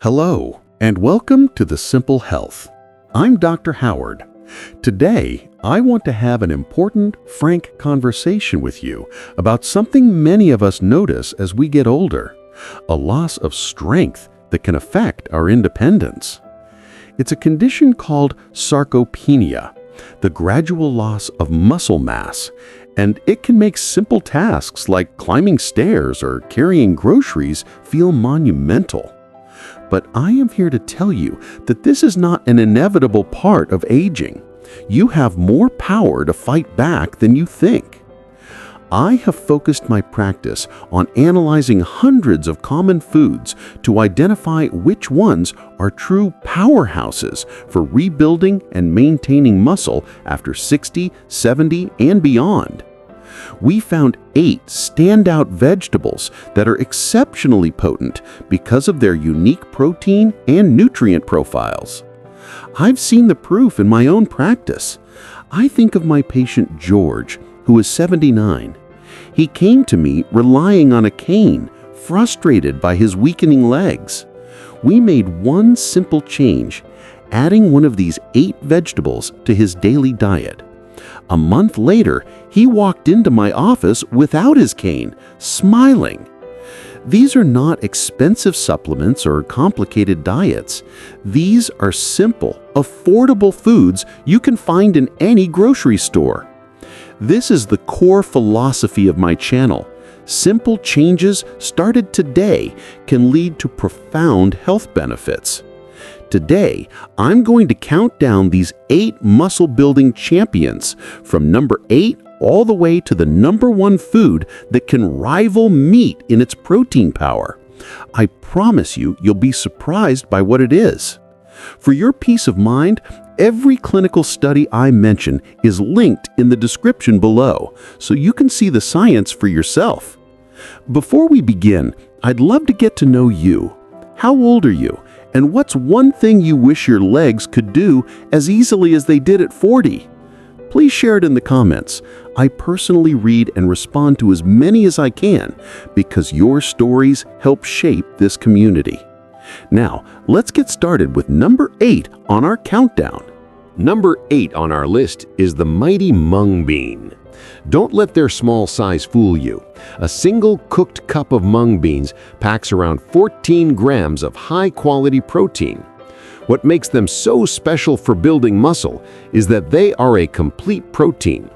Hello, and welcome to The Simple Health. I'm Dr. Howard. Today, I want to have an important, frank conversation with you about something many of us notice as we get older, a loss of strength that can affect our independence. It's a condition called sarcopenia, the gradual loss of muscle mass, and it can make simple tasks like climbing stairs or carrying groceries feel monumental. But I am here to tell you that this is not an inevitable part of aging. You have more power to fight back than you think. I have focused my practice on analyzing hundreds of common foods to identify which ones are true powerhouses for rebuilding and maintaining muscle after 60, 70, and beyond. We found 8 standout vegetables that are exceptionally potent because of their unique protein and nutrient profiles. I've seen the proof in my own practice. I think of my patient George, who is 79. He came to me relying on a cane, frustrated by his weakening legs. We made one simple change, adding one of these 8 vegetables to his daily diet. A month later, he walked into my office without his cane, smiling. These are not expensive supplements or complicated diets. These are simple, affordable foods you can find in any grocery store. This is the core philosophy of my channel. Simple changes started today can lead to profound health benefits. Today, I'm going to count down these 8 muscle-building champions from number 8 all the way to the number 1 food that can rival meat in its protein power. I promise you'll be surprised by what it is. For your peace of mind, every clinical study I mention is linked in the description below, so you can see the science for yourself. Before we begin, I'd love to get to know you. How old are you? And what's one thing you wish your legs could do as easily as they did at 40? Please share it in the comments. I personally read and respond to as many as I can because your stories help shape this community. Now, let's get started with number 8 on our countdown. Number 8 on our list is the mighty mung bean. Don't let their small size fool you. A single cooked cup of mung beans packs around 14 grams of high-quality protein. What makes them so special for building muscle is that they are a complete protein.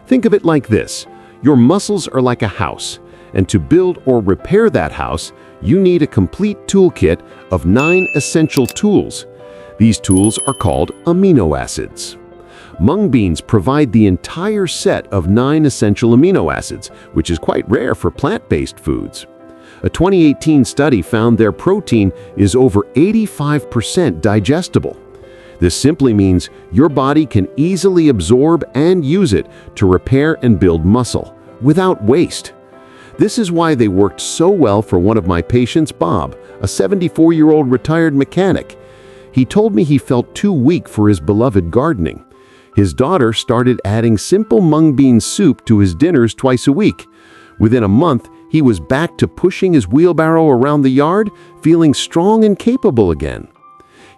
Think of it like this. Your muscles are like a house, and to build or repair that house, you need a complete toolkit of 9 essential tools. These tools are called amino acids. Mung beans provide the entire set of 9 essential amino acids, which is quite rare for plant-based foods. A 2018 study found their protein is over 85% digestible. This simply means your body can easily absorb and use it to repair and build muscle without waste. This is why they worked so well for one of my patients, Bob, a 74-year-old retired mechanic. He told me he felt too weak for his beloved gardening. His daughter started adding simple mung bean soup to his dinners twice a week. Within a month, he was back to pushing his wheelbarrow around the yard, feeling strong and capable again.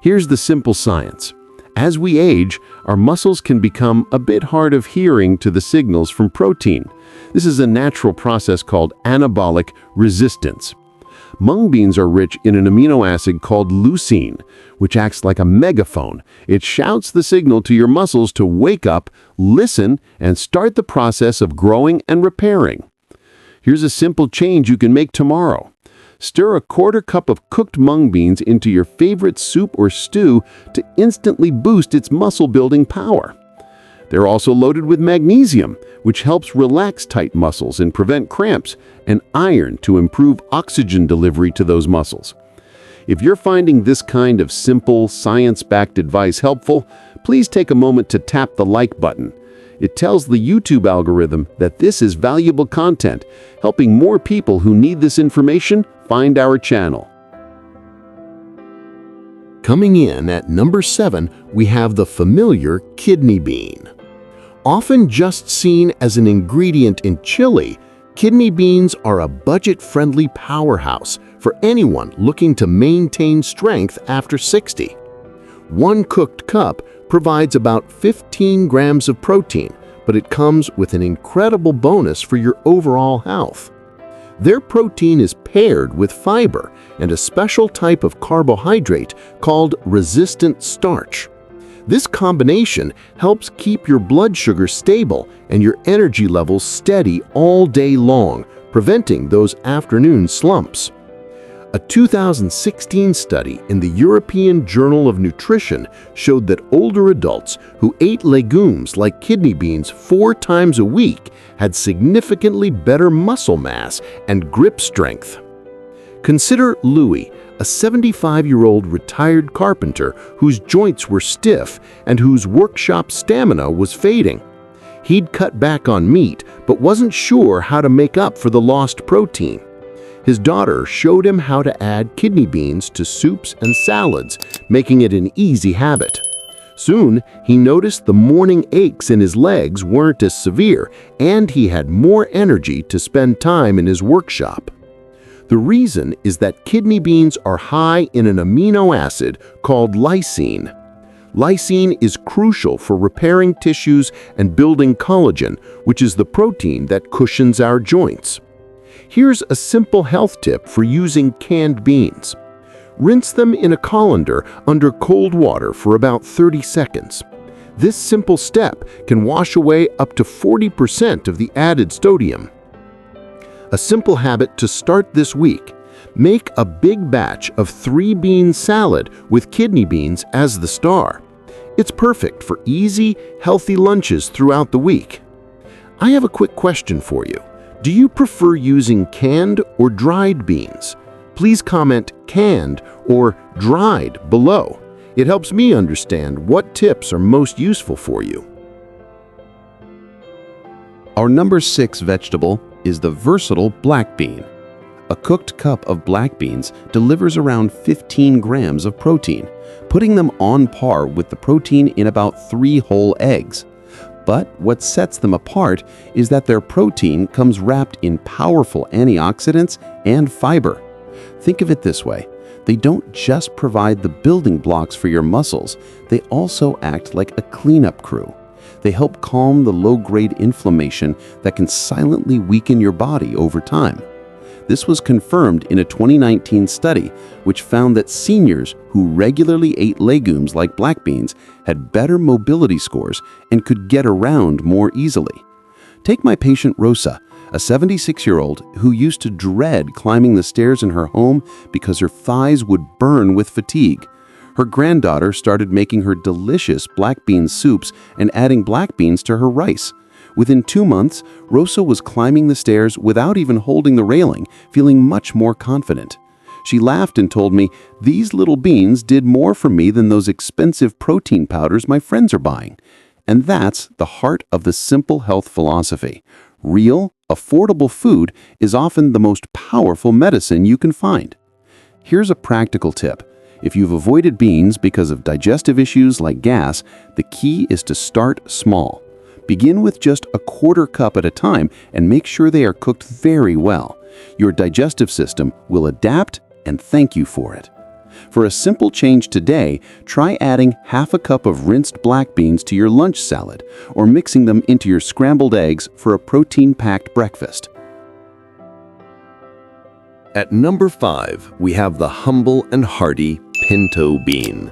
Here's the simple science. As we age, our muscles can become a bit hard of hearing to the signals from protein. This is a natural process called anabolic resistance. Mung beans are rich in an amino acid called leucine, which acts like a megaphone. It shouts the signal to your muscles to wake up, listen, and start the process of growing and repairing. Here's a simple change you can make tomorrow. Stir a 1/4 cup of cooked mung beans into your favorite soup or stew to instantly boost its muscle-building power. They're also loaded with magnesium, which helps relax tight muscles and prevent cramps, and iron to improve oxygen delivery to those muscles. If you're finding this kind of simple, science-backed advice helpful, please take a moment to tap the like button. It tells the YouTube algorithm that this is valuable content, helping more people who need this information find our channel. Coming in at number 7, we have the familiar kidney bean. Often just seen as an ingredient in chili, kidney beans are a budget-friendly powerhouse for anyone looking to maintain strength after 60. One cooked cup provides about 15 grams of protein, but it comes with an incredible bonus for your overall health. Their protein is paired with fiber and a special type of carbohydrate called resistant starch. This combination helps keep your blood sugar stable and your energy levels steady all day long, preventing those afternoon slumps. A 2016 study in the European Journal of Nutrition showed that older adults who ate legumes like kidney beans 4 times a week had significantly better muscle mass and grip strength. Consider Louis, a 75-year-old retired carpenter whose joints were stiff and whose workshop stamina was fading. He'd cut back on meat but wasn't sure how to make up for the lost protein. His daughter showed him how to add kidney beans to soups and salads, making it an easy habit. Soon, he noticed the morning aches in his legs weren't as severe, and he had more energy to spend time in his workshop. The reason is that kidney beans are high in an amino acid called lysine. Lysine is crucial for repairing tissues and building collagen, which is the protein that cushions our joints. Here's a simple health tip for using canned beans. Rinse them in a colander under cold water for about 30 seconds. This simple step can wash away up to 40% of the added sodium. A simple habit to start this week: make a big batch of 3-bean salad with kidney beans as the star. It's perfect for easy, healthy lunches throughout the week. I have a quick question for you. Do you prefer using canned or dried beans? Please comment canned or dried below. It helps me understand what tips are most useful for you. Our number 6 vegetable is the versatile black bean. A cooked cup of black beans delivers around 15 grams of protein, putting them on par with the protein in about 3 whole eggs. But what sets them apart is that their protein comes wrapped in powerful antioxidants and fiber. Think of it this way: they don't just provide the building blocks for your muscles, they also act like a cleanup crew. They help calm the low-grade inflammation that can silently weaken your body over time. This was confirmed in a 2019 study, which found that seniors who regularly ate legumes like black beans had better mobility scores and could get around more easily. Take my patient Rosa, a 76-year-old who used to dread climbing the stairs in her home because her thighs would burn with fatigue. Her granddaughter started making her delicious black bean soups and adding black beans to her rice. Within 2 months, Rosa was climbing the stairs without even holding the railing, feeling much more confident. She laughed and told me, "These little beans did more for me than those expensive protein powders my friends are buying." And that's the heart of the simple health philosophy. Real, affordable food is often the most powerful medicine you can find. Here's a practical tip. If you've avoided beans because of digestive issues like gas, the key is to start small. Begin with just a 1/4 cup at a time and make sure they are cooked very well. Your digestive system will adapt and thank you for it. For a simple change today, try adding 1/2 cup of rinsed black beans to your lunch salad or mixing them into your scrambled eggs for a protein-packed breakfast. At number 5, we have the humble and hearty pinto bean.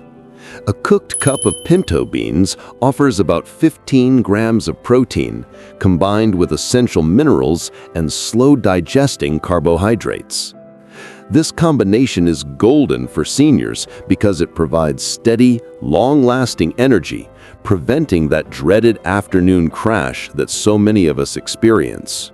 A cooked cup of pinto beans offers about 15 grams of protein, combined with essential minerals and slow-digesting carbohydrates. This combination is golden for seniors because it provides steady, long-lasting energy, preventing that dreaded afternoon crash that so many of us experience.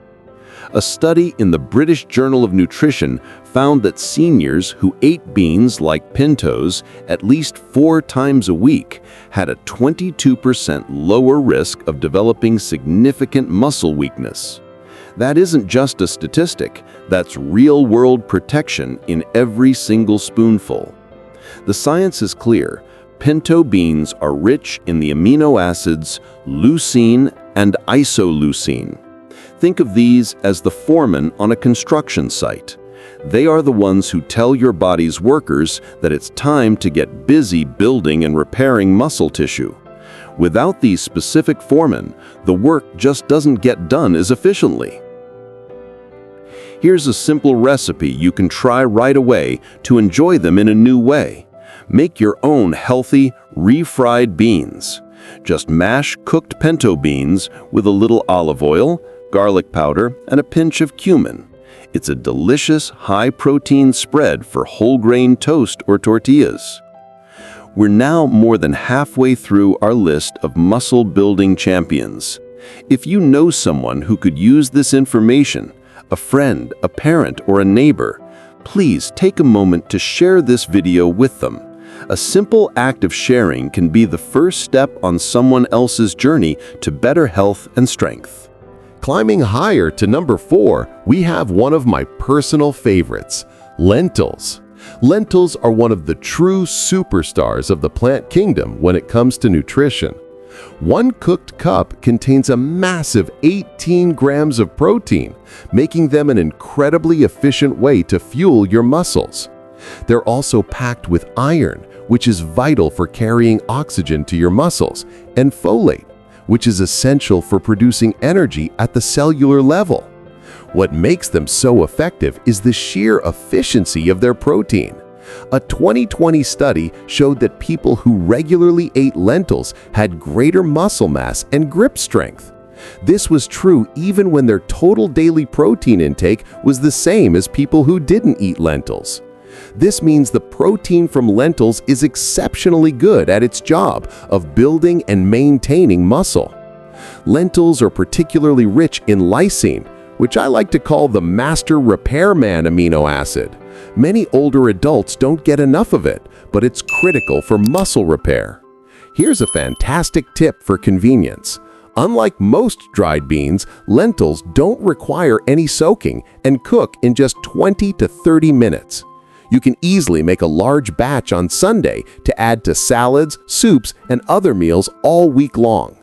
A study in the British Journal of Nutrition found that seniors who ate beans like pintos at least 4 times a week had a 22% lower risk of developing significant muscle weakness. That isn't just a statistic, that's real-world protection in every single spoonful. The science is clear. Pinto beans are rich in the amino acids leucine and isoleucine. Think of these as the foreman on a construction site. They are the ones who tell your body's workers that it's time to get busy building and repairing muscle tissue. Without these specific foremen, the work just doesn't get done as efficiently. Here's a simple recipe you can try right away to enjoy them in a new way. Make your own healthy, refried beans. Just mash cooked pinto beans with a little olive oil, garlic powder, and a pinch of cumin. It's a delicious, high-protein spread for whole-grain toast or tortillas. We're now more than halfway through our list of muscle-building champions. If you know someone who could use this information, a friend, a parent, or a neighbor, please take a moment to share this video with them. A simple act of sharing can be the first step on someone else's journey to better health and strength. Climbing higher to number 4, we have one of my personal favorites, lentils. Lentils are one of the true superstars of the plant kingdom when it comes to nutrition. One cooked cup contains a massive 18 grams of protein, making them an incredibly efficient way to fuel your muscles. They're also packed with iron, which is vital for carrying oxygen to your muscles, and folate, which is essential for producing energy at the cellular level. What makes them so effective is the sheer efficiency of their protein. A 2020 study showed that people who regularly ate lentils had greater muscle mass and grip strength. This was true even when their total daily protein intake was the same as people who didn't eat lentils. This means the protein from lentils is exceptionally good at its job of building and maintaining muscle. Lentils are particularly rich in lysine, which I like to call the master repairman amino acid. Many older adults don't get enough of it, but it's critical for muscle repair. Here's a fantastic tip for convenience. Unlike most dried beans, lentils don't require any soaking and cook in just 20 to 30 minutes. You can easily make a large batch on Sunday to add to salads, soups, and other meals all week long.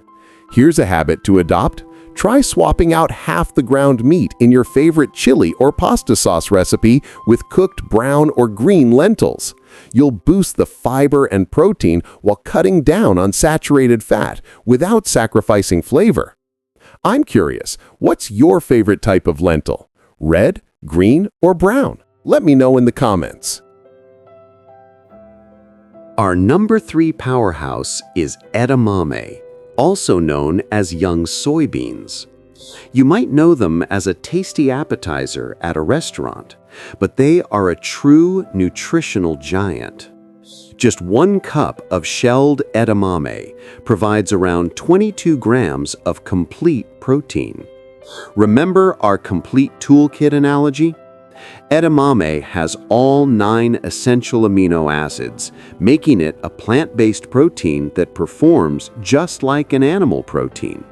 Here's a habit to adopt. Try swapping out half the ground meat in your favorite chili or pasta sauce recipe with cooked brown or green lentils. You'll boost the fiber and protein while cutting down on saturated fat without sacrificing flavor. I'm curious, what's your favorite type of lentil? Red, green, or brown? Let me know in the comments. Our number 3 powerhouse is edamame, also known as young soybeans. You might know them as a tasty appetizer at a restaurant, but they are a true nutritional giant. Just 1 cup of shelled edamame provides around 22 grams of complete protein. Remember our complete toolkit analogy? Edamame has all 9 essential amino acids, making it a plant-based protein that performs just like an animal protein.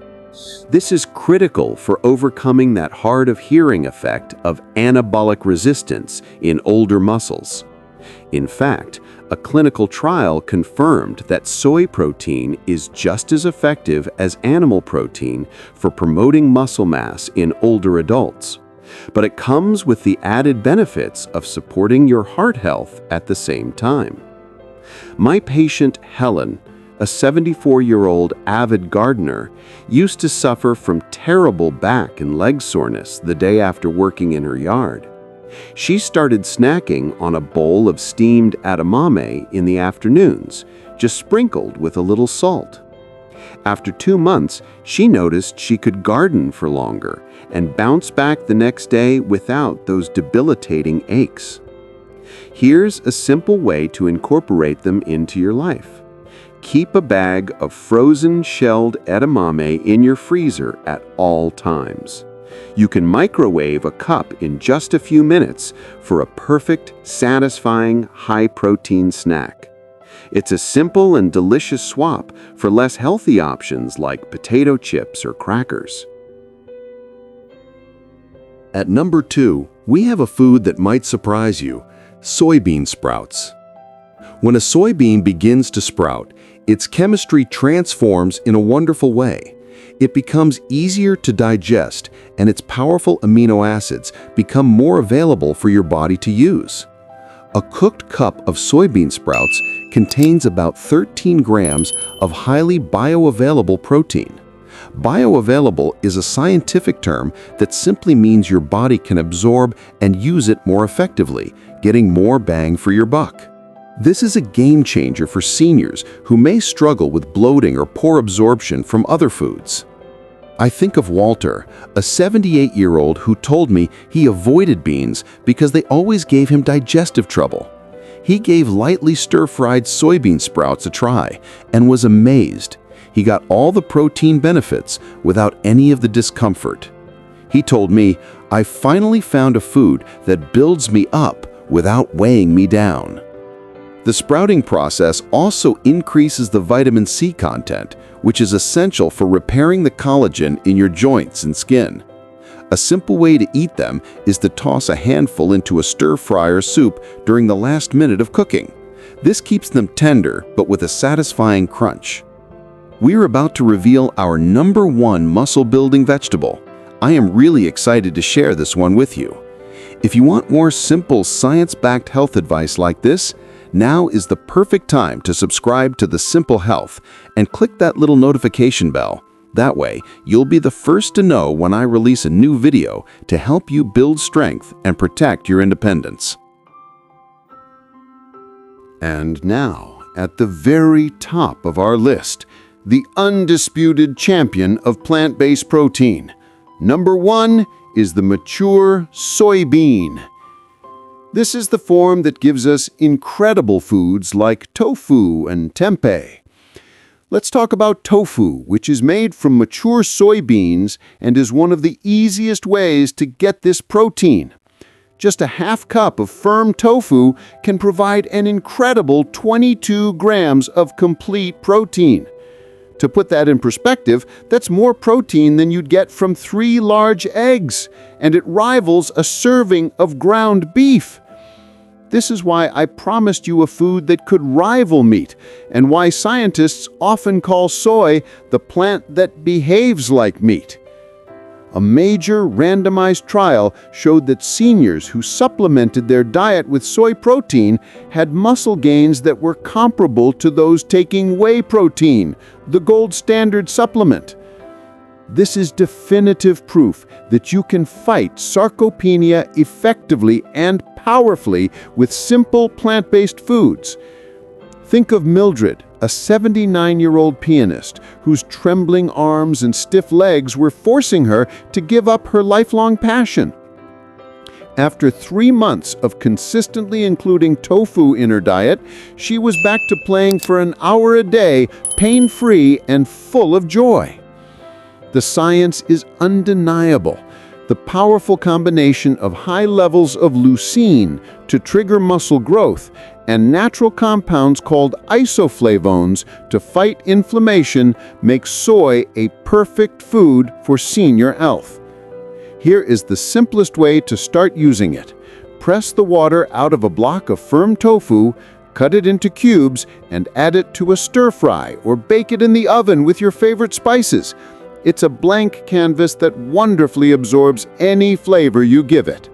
This is critical for overcoming that hard of hearing effect of anabolic resistance in older muscles. In fact, a clinical trial confirmed that soy protein is just as effective as animal protein for promoting muscle mass in older adults. But it comes with the added benefits of supporting your heart health at the same time. My patient Helen, a 74-year-old avid gardener, used to suffer from terrible back and leg soreness the day after working in her yard. She started snacking on a bowl of steamed edamame in the afternoons, just sprinkled with a little salt. After 2 months, she noticed she could garden for longer and bounce back the next day without those debilitating aches. Here's a simple way to incorporate them into your life. Keep a bag of frozen shelled edamame in your freezer at all times. You can microwave a cup in just a few minutes for a perfect, satisfying, high-protein snack. It's a simple and delicious swap for less healthy options like potato chips or crackers. At number 2, we have a food that might surprise you, soybean sprouts. When a soybean begins to sprout, its chemistry transforms in a wonderful way. It becomes easier to digest, and its powerful amino acids become more available for your body to use. A cooked cup of soybean sprouts contains about 13 grams of highly bioavailable protein. Bioavailable is a scientific term that simply means your body can absorb and use it more effectively, getting more bang for your buck. This is a game changer for seniors who may struggle with bloating or poor absorption from other foods. I think of Walter, a 78-year-old who told me he avoided beans because they always gave him digestive trouble. He gave lightly stir-fried soybean sprouts a try and was amazed. He got all the protein benefits without any of the discomfort. He told me, "I finally found a food that builds me up without weighing me down." The sprouting process also increases the vitamin C content, which is essential for repairing the collagen in your joints and skin. A simple way to eat them is to toss a handful into a stir-fry soup during the last minute of cooking. This keeps them tender, but with a satisfying crunch. We're about to reveal our #1 muscle-building vegetable. I am really excited to share this one with you. If you want more simple, science-backed health advice like this, now is the perfect time to subscribe to The Simple Health and click that little notification bell. That way, you'll be the first to know when I release a new video to help you build strength and protect your independence. And now, at the very top of our list, the undisputed champion of plant-based protein. #1 is the mature soybean. This is the form that gives us incredible foods like tofu and tempeh. Let's talk about tofu, which is made from mature soybeans and is one of the easiest ways to get this protein. Just a half cup of firm tofu can provide an incredible 22 grams of complete protein. To put that in perspective, that's more protein than you'd get from 3 large eggs, and it rivals a serving of ground beef. This is why I promised you a food that could rival meat, and why scientists often call soy the plant that behaves like meat. A major randomized trial showed that seniors who supplemented their diet with soy protein had muscle gains that were comparable to those taking whey protein, the gold standard supplement. This is definitive proof that you can fight sarcopenia effectively and powerfully with simple plant-based foods. Think of Mildred, a 79-year-old pianist whose trembling arms and stiff legs were forcing her to give up her lifelong passion. After 3 months of consistently including tofu in her diet, she was back to playing for an hour a day, pain-free and full of joy. The science is undeniable. The powerful combination of high levels of leucine to trigger muscle growth and natural compounds called isoflavones to fight inflammation makes soy a perfect food for senior health. Here is the simplest way to start using it. Press the water out of a block of firm tofu, cut it into cubes, and add it to a stir-fry or bake it in the oven with your favorite spices. It's a blank canvas that wonderfully absorbs any flavor you give it.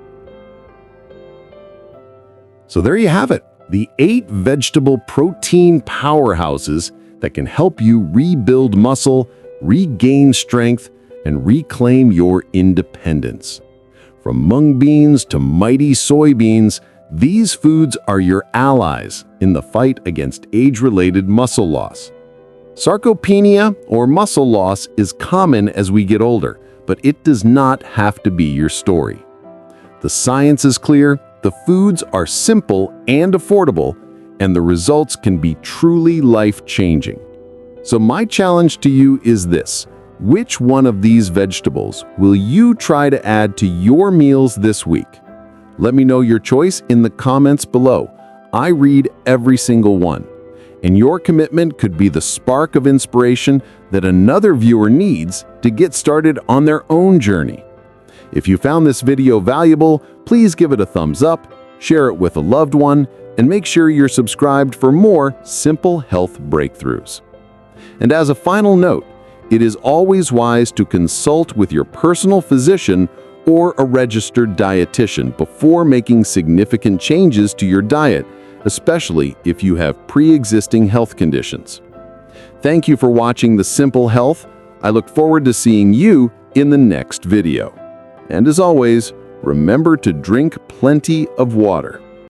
So there you have it, the 8 vegetable protein powerhouses that can help you rebuild muscle, regain strength, and reclaim your independence. From mung beans to mighty soybeans, these foods are your allies in the fight against age-related muscle loss. Sarcopenia, or muscle loss, is common as we get older, but it does not have to be your story. The science is clear, the foods are simple and affordable, and the results can be truly life-changing. So my challenge to you is this: which one of these vegetables will you try to add to your meals this week? Let me know your choice in the comments below. I read every single one. And your commitment could be the spark of inspiration that another viewer needs to get started on their own journey. If you found this video valuable, please give it a thumbs up, share it with a loved one, and make sure you're subscribed for more simple health breakthroughs. And as a final note, It is always wise to consult with your personal physician or a registered dietitian before making significant changes to your diet, especially if you have pre-existing health conditions. Thank you for watching The Simple Health. I look forward to seeing you in the next video. And as always, remember to drink plenty of water.